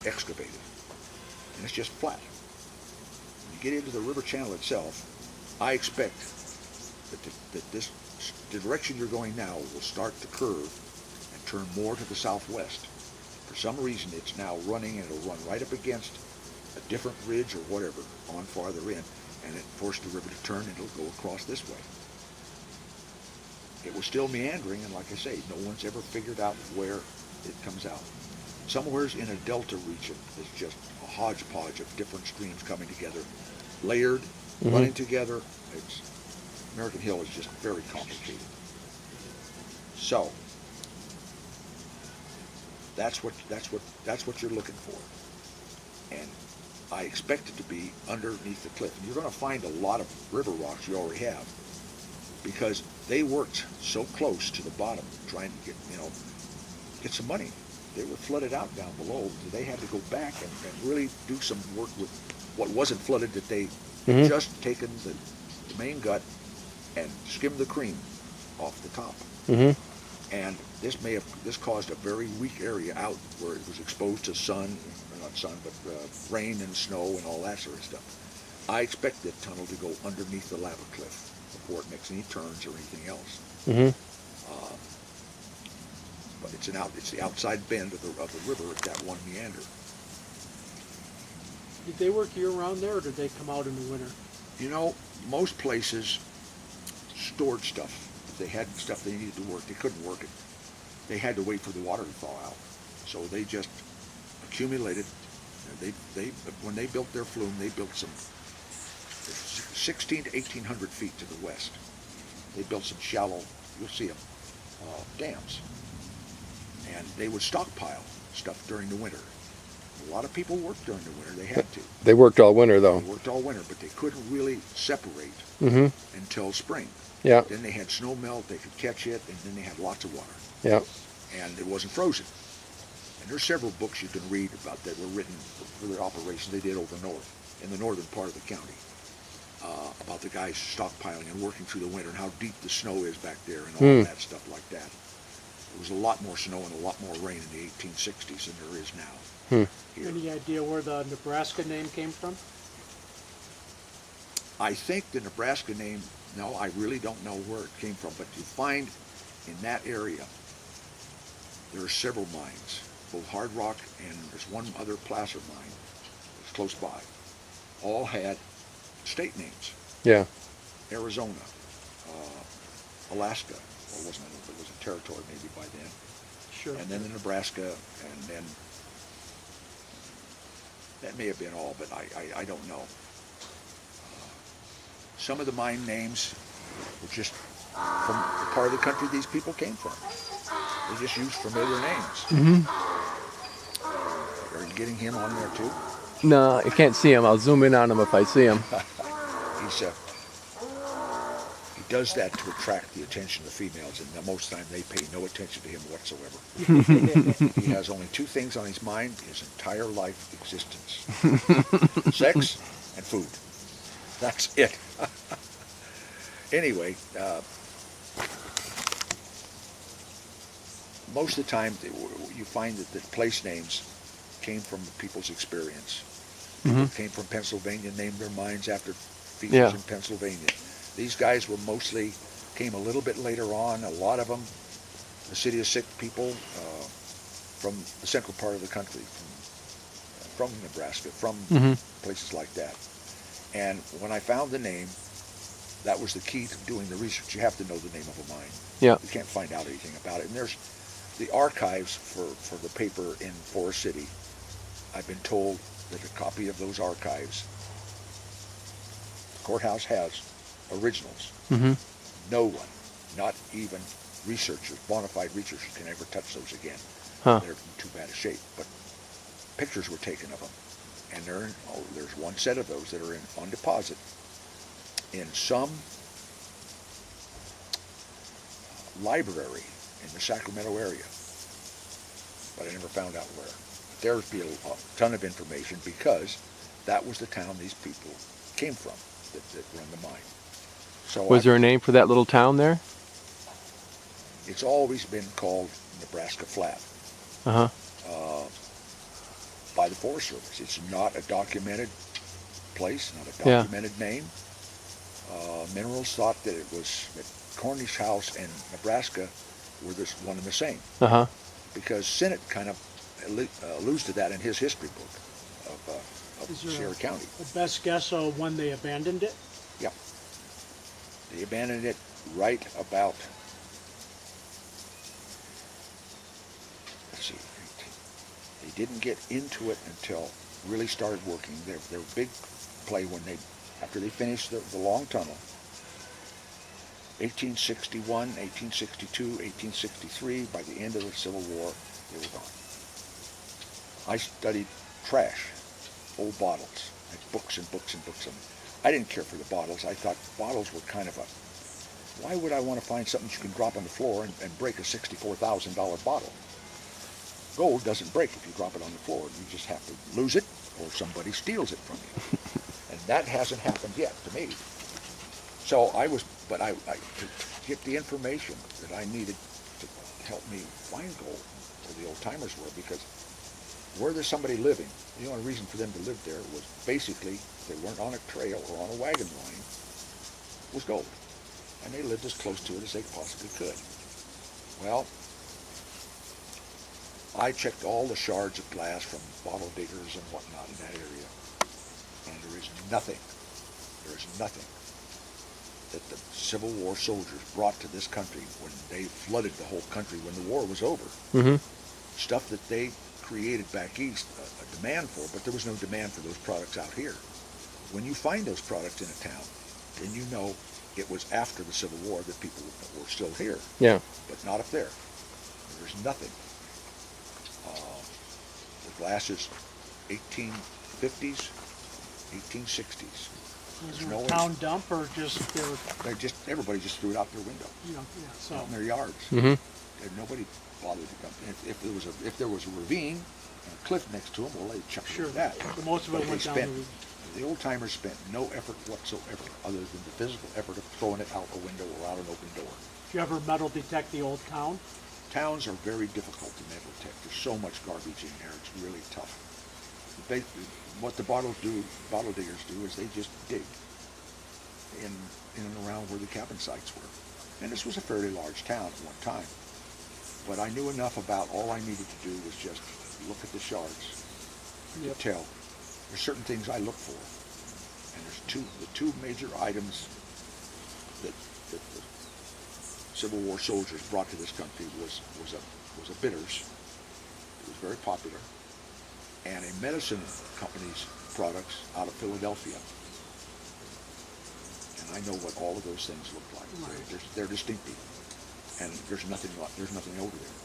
excavated, and it's just flat. When you get into the river channel itself, I expect that the direction you're going now will start to curve and turn more to the southwest. For some reason, it's now running, and it'll run right up against a different ridge or whatever on farther in, and it forced the river to turn, and it'll go across this way. It was still meandering, and like I say, no one's ever figured out where it comes out. Somewhere's in a delta region, it's just a hodgepodge of different streams coming together, layered, running together. American Hill is just very complicated. So that's what you're looking for, and I expect it to be underneath the cliff. And you're going to find a lot of river rocks you already have, because they worked so close to the bottom trying to get some money. They were flooded out down below, so they had to go back and really do some work with what wasn't flooded, that they had just taken the main gut and skimmed the cream off the top. And this caused a very weak area out where it was exposed to rain and snow and all that sort of stuff. I expect that tunnel to go underneath the lava cliff before it makes any turns or anything else. But it's the outside bend of the river at that one meander. Did they work year-round there, or did they come out in the winter? You know, most places stored stuff. If they had stuff they needed to work, they couldn't work it. They had to wait for the water to thaw out. So they just accumulated. When they built their flume, they built some 16 to 1,800 feet to the west. They built some shallow, you'll see them, dams. And they would stockpile stuff during the winter. A lot of people worked during the winter. They had to. They worked all winter, though. They worked all winter, but they couldn't really separate until spring. Yeah. Then they had snow melt, they could catch it, and then they had lots of water. Yeah. And it wasn't frozen. And there's several books you can read about that were written for the operations they did over north, in the northern part of the county, about the guys stockpiling and working through the winter and how deep the snow is back there and all that stuff like that. There was a lot more snow and a lot more rain in the 1860s than there is now. Any idea where the Nebraska name came from? I think the Nebraska name, no, I really don't know where it came from, but you find in that area, there are several mines, both hard rock, and there's one other placer mine that's close by. All had state names. Yeah. Arizona, Alaska, or wasn't it? It was a territory maybe by then. Sure. And then the Nebraska, and then that may have been all, but I don't know. Some of the mine names were just from the part of the country these people came from. They just used familiar names. Are you getting him on there too? No, I can't see him. I'll zoom in on him if I see him. He does that to attract the attention of the females, and most of the time they pay no attention to him whatsoever. He has only two things on his mind his entire life existence: sex and food. That's it. Anyway, most of the time you find that the place names came from people's experience. People came from Pennsylvania, named their mines after features in Pennsylvania. These guys came a little bit later on, a lot of them, the City of Sick people from the central part of the country, from Nebraska, from places like that. And when I found the name, that was the key to doing the research. You have to know the name of a mine. Yeah. You can't find out anything about it. And there's the archives for the paper in Forest City. I've been told that a copy of those archives, the courthouse has originals. No one, not even researchers, bona fide researchers, can ever touch those again. They're in too bad a shape. But pictures were taken of them. And there's one set of those that are on deposit in some library in the Sacramento area, but I never found out where. But there'd be a ton of information, because that was the town these people came from that run the mine. So Was there a name for that little town there? It's always been called Nebraska Flat. By by the Forest Service. It's not a documented place, not a Yeah. documented name. Minerals thought that it was that Cornish House and Nebraska were this one and the same, Uh-huh. because Sinnott kind of alludes to that in his history book of Is there Sierra County. a best guess of when they abandoned it? Yeah. They abandoned it right about, let's see, they didn't get into it until really started working. Their big play after they finished the long tunnel, 1861, 1862, 1863, by the end of the Civil War, they were gone. I studied trash, old bottles, like books and books and books. And I didn't care for the bottles. I thought bottles were kind of why would I want to find something you can drop on the floor and break a $64,000 bottle? Gold doesn't break if you drop it on the floor. You just have to lose it or somebody steals it from you. And that hasn't happened yet to me. So I to get the information that I needed to help me find gold, where the old timers were, because where there's somebody living, the only reason for them to live there was basically, if they weren't on a trail or on a wagon line, was gold. And they lived as close to it as they possibly could. Well, I checked all the shards of glass from bottle diggers and whatnot in that area, and there is nothing that the Civil War soldiers brought to this country when they flooded the whole country when the war was over. Mm-hmm. Stuff that they created back east a demand for, but there was no demand for those products out here. When you find those products in a town, then you know it was after the Civil War that people were still here, Yeah. but not up there. There's nothing. The glass is 1850s, 1860s. Was There's there no a town dump or just Everybody just threw it out their window, yeah, so. out in their yards. Mm-hmm. And nobody bothered to come. If there was a ravine and a cliff next to them, well, they'd chuck Sure, it at that. but most of it But went they down spent, the old timers spent no effort whatsoever other than the physical effort of throwing it out a window or out an open door. Did you ever metal detect the old town? Towns are very difficult to metal detect. There's so much garbage in there. It's really tough. What the bottle diggers do is they just dig in and around where the cabin sites were. And this was a fairly large town at one time. But I knew enough about all I needed to do was just look at the shards to tell. There's certain things I look for. And there's the two major items that the Civil War soldiers brought to this country was a bitters. It was very popular. And a medicine company's products out of Philadelphia. And I know what all of those things look like. Right. They're distinctive. And there's nothing over there.